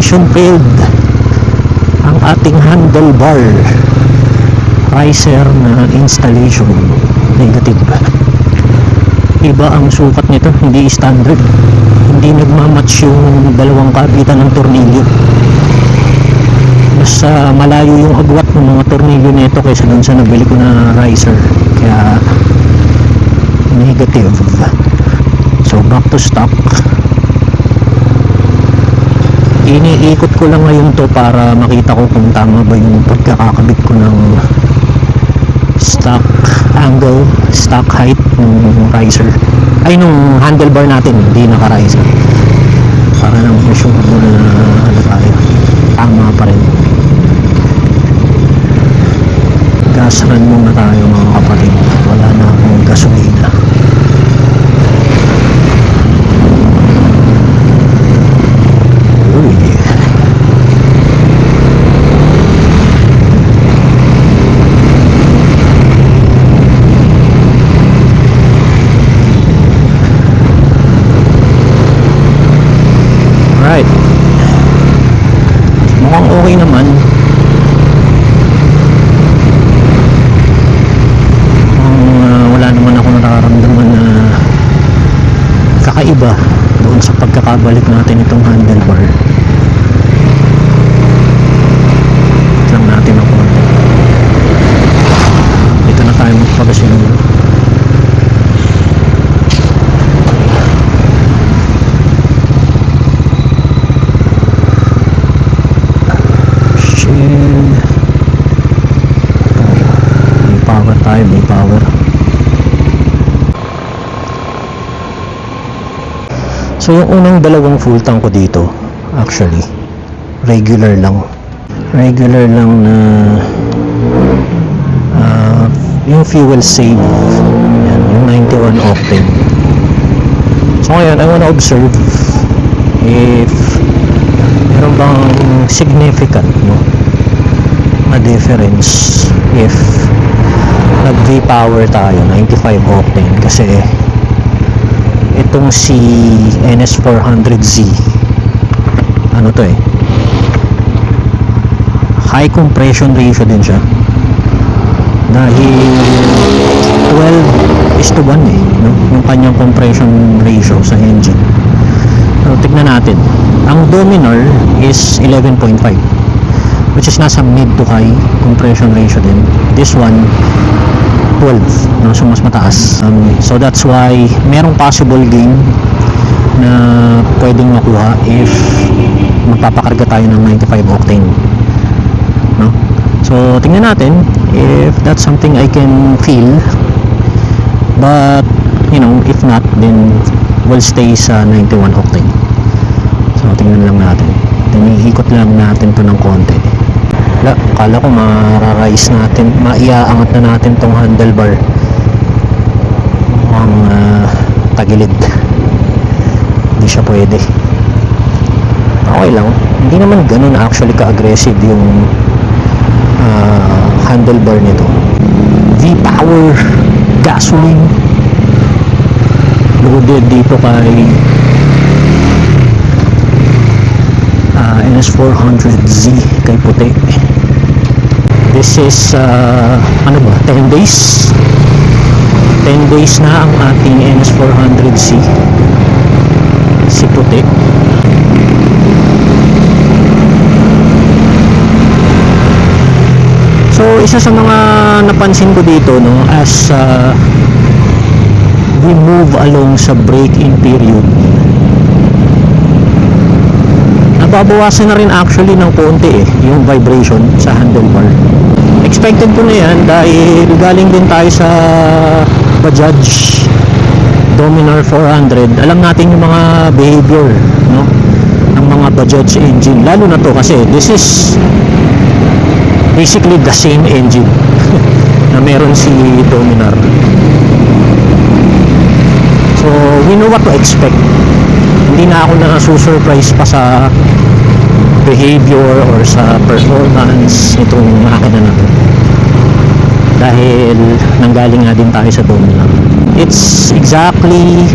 mission failed ang ating handlebar riser na installation. Negative. Iba ang sukat nito, hindi standard, hindi nagmamatch yung dalawang kabitan ng tornilyo. Mas malayo yung agwat ng mga tornilyo nito kaysa dun sa nabili ko na riser, kaya negative. So back to stock. Iniikot ko lang ngayon to para makita ko kung tama ba yung pagkakakabit ko ng stock angle, stock height ng riser, ay nung handlebar natin, hindi naka-riser, para lang sure mo na ano tayo, tama pa rin. Gas run muna tayo mga kapatid, wala na akong gasolina. Right, mukhang okay naman. Wala naman ako nararamdaman na kakaiba doon sa pagkakabalik natin itong handlebar. Lang natin ako. Dito na tayo magpagasolina. May power. So yung unang dalawang full tank ko dito, actually regular lang na yung fuel save. Yan, yung 91 octane. So ngayon I wanna observe if meron bang significant na difference if nag V-power tayo 95 octane, kasi itong si NS400Z ano to high compression ratio din siya, dahil 12:1 yung kanyang compression ratio sa engine. So tignan natin, ang Dominar is 11.5, which is nasa mid to high compression ratio din. This one 12, so mas mataas. So that's why merong possible gain na pwedeng makuha if magpapakarga tayo ng 95 octane, no? So tingnan natin if that's something I can feel, but if not, then we'll stay sa 91 octane. So tingnan lang natin, then iikot lang natin to ng konti. Akala ko mararise natin, maiaangat na natin tong handlebar ang tagilid. Hindi siya pwede. Okay lang, hindi naman ganun actually ka-aggressive yung handlebar nito. V-power gasoline loaded dito kay NS400Z kay puti. This is 10 days na ang ating NS400Z si puti. So isa sa mga napansin ko dito as we move along sa break-in period, nababawasan na rin actually ng konti yung vibration sa handlebar. Expected ko na yan dahil galing din tayo sa Bajaj Dominar 400. Alam natin yung mga behavior ng mga Bajaj engine, lalo na to kasi this is basically the same engine na meron si Dominar. So we know what to expect. Hindi na ako nasusurprise pa sa behavior or sa performance nitong makina na to, dahil nanggaling nga din tayo sa Dominar. It's exactly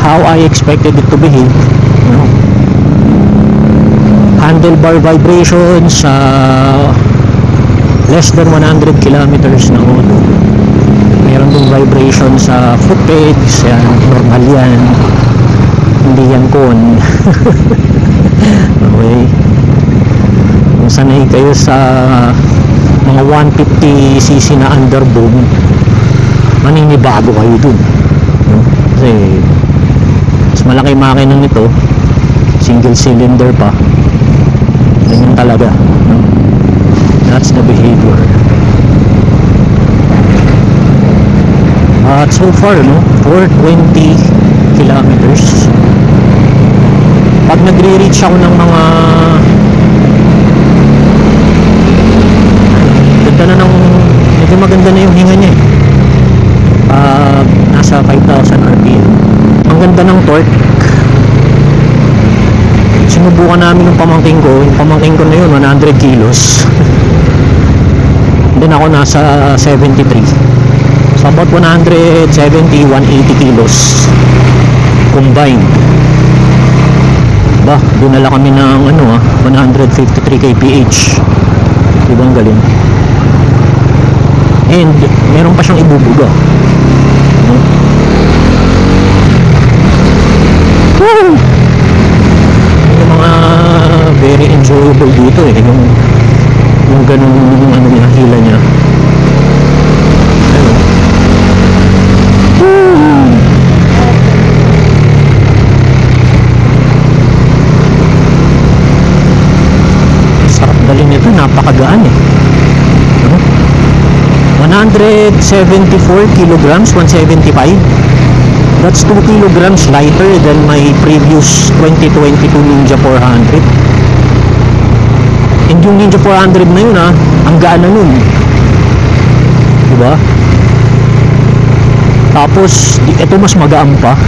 how I expected it to behave, handlebar vibration sa less than 100 kilometers na auto. Meron ding vibration sa foot pegs, yan, normal yan, hindi yan con. Okay, kung sanay kayo sa mga 150cc na underbone, maninibago kayo dun, no? Kasi mas malaki makina nito, single cylinder pa, ganyan talaga, no? That's the behavior. At so far, no, 420 kilometers. Pag nagre-reach ako ng mga ganda na ng, medyo maganda na yung hinga niya eh. Nasa 5,000 RPM. Ang ganda ng torque. Sinubukan namin yung pamangking ko na yun 100 kilos. Then ako nasa 73. So about 170, 180 kilos combined. Ba, dinala kami ng 153 kph. Ibang galing. And meron pa siyang ibubuga. Woo! Yung mga very enjoyable dito eh, yung ganung niya, hila niya. Ano? Woo! Sarap dali nito, napakagaan eh. 174 kilograms, 175. That's 2 kilograms lighter than my previous 2022 Ninja 400. And yung Ninja 400 na yun ang gaan na nun, diba? Tapos ito mas magaan pa.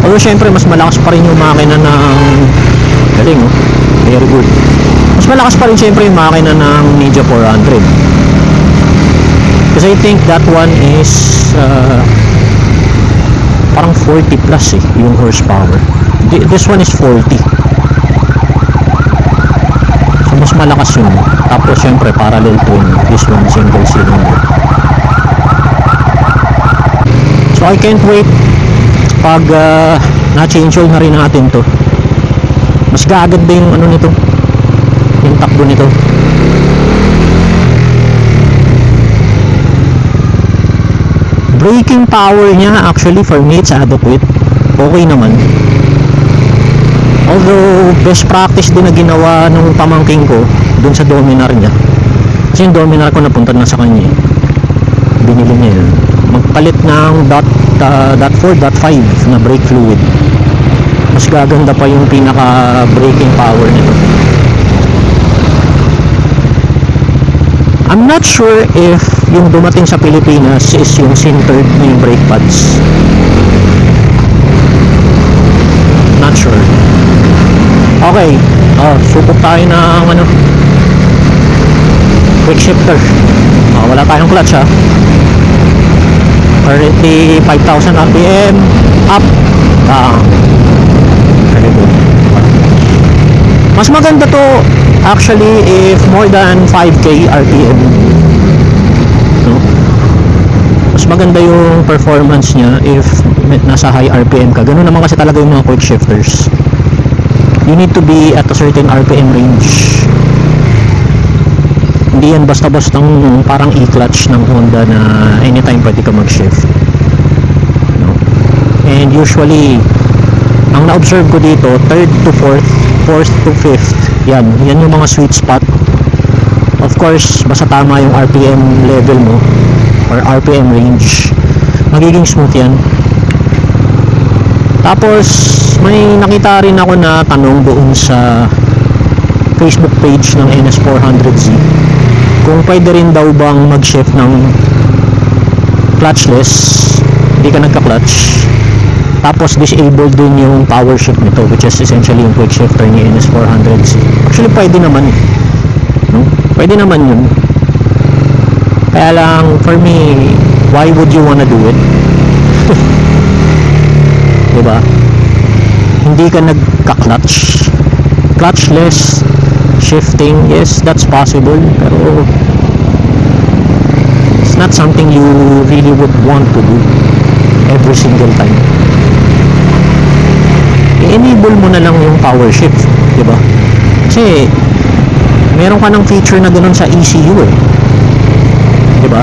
Although syempre mas malakas pa rin yung makina ng galing, oh. Very good. Mas malakas pa rin syempre yung makina ng Ninja 400. Kasi I think that one is parang 40 plus eh, yung horsepower. This one is 40. So mas malakas yun. Tapos syempre parallel twin. This one single cylinder. So I can't wait pag na-change oil na rin natin to. Mas gaganda yung nito, yung takbo nito. Braking power niya, actually for me it's adequate. Okay naman. Although best practice din na ginawa nung pamangking ko dun sa Dominar niya. Kasi yung Dominar ko napunta na sa kanya, binili niya yun. Magpalit ng .4, .5 na brake fluid. Mas gaganda pa yung pinaka braking power nito. I'm not sure if yung dumating sa Pilipinas is yung sintered na yung brake pads. Not sure. Okay, supok tayo ng quick shifter. Wala tayong clutch ha. Currently 5,000 RPM, up, down. Very good. Mas maganda to actually if more than 5k RPM, no? Mas maganda yung performance niya if nasa high RPM ka. Ganun naman kasi talaga yung mga quick shifters. You need to be at a certain RPM range. Hindi yan basta-bastang parang e-clutch ng Honda na anytime pwede ka mag-shift, no? And usually ang na-observe ko dito, 3rd to 4th, 4th to 5th, yan yung mga sweet spot. Of course, basta tama yung RPM level mo or RPM range, magiging smooth yan. Tapos may nakita rin ako na tanong doon sa Facebook page ng NS400Z kung pwede rin daw bang mag-shift ng clutchless, hindi ka nagka-clutch, tapos disabled din yung power shift nito, which is essentially yung quick shifter ni NS400Z. Actually pwede naman, no? Pwede naman yun. Kaya lang for me, why would you wanna do it? Diba? Hindi ka nagka-clutch, clutchless shifting, yes, that's possible, pero it's not something you really would want to do every single time. I-enable mo na lang yung power shift, di ba? Kasi meron ka ng feature na ganun sa ECU eh, di ba?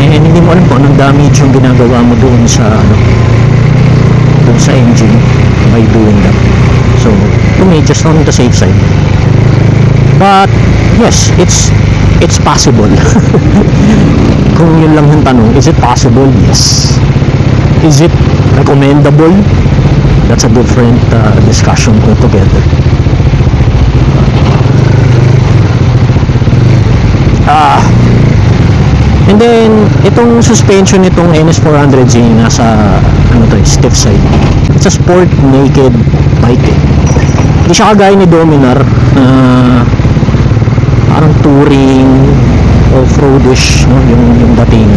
Eh, hindi mo alam kung anong damage yung ginagawa mo doon sa doon sa engine by doing that. So to me, just on the safe side. But yes, it's possible. Kung yun lang yung tanong, is it possible? Yes. Is it recommendable? That's a different discussion altogether. And then itong suspension nitong NS400Z nasa stiff side. It's a sport naked bike eh. Hindi siya kagaya ni Dominar na parang touring off-roadish, no? yung dating.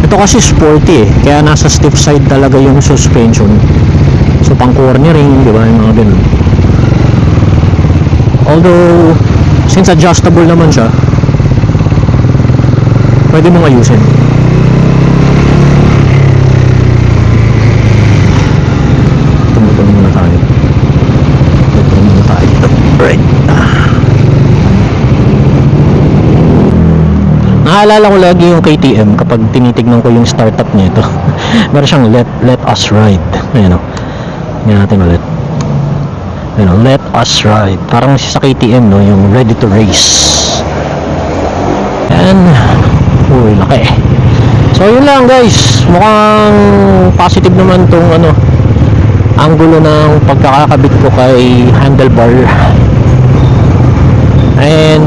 Ito kasi sporty eh, kaya nasa stiff side talaga yung suspension. So pang cornering, di ba, yung mga ganun. Although since adjustable naman siya, pwede mong ayusin. Tumutuloy muna tayo. Right. Naalala ko lagi yung KTM kapag tinitignan ko yung startup nito. Meron siyang let us ride. Ayan o. Tingnan natin ulit. Ayan o, let us ride. Parang sa KTM, no, yung ready to race. Ayan. Uy, laki. So yun lang guys, mukhang positive naman tong angulo ng pagkakakabit ko kay handlebar. And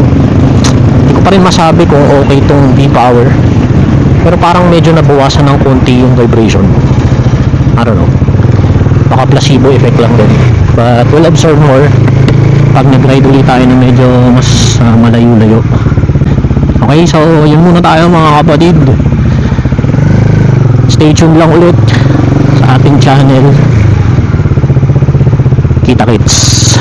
hindi ko pa rin masabi kung okay tong V-Power, pero parang medyo nabawasan ng konti yung vibration. I don't know, baka placebo effect lang din, but we'll observe more pag nag-ride ulit tayo na medyo mas malayo-layo. Okay, so yun muna tayo mga kapatid. Stay tuned lang ulit sa ating channel. Kita kits.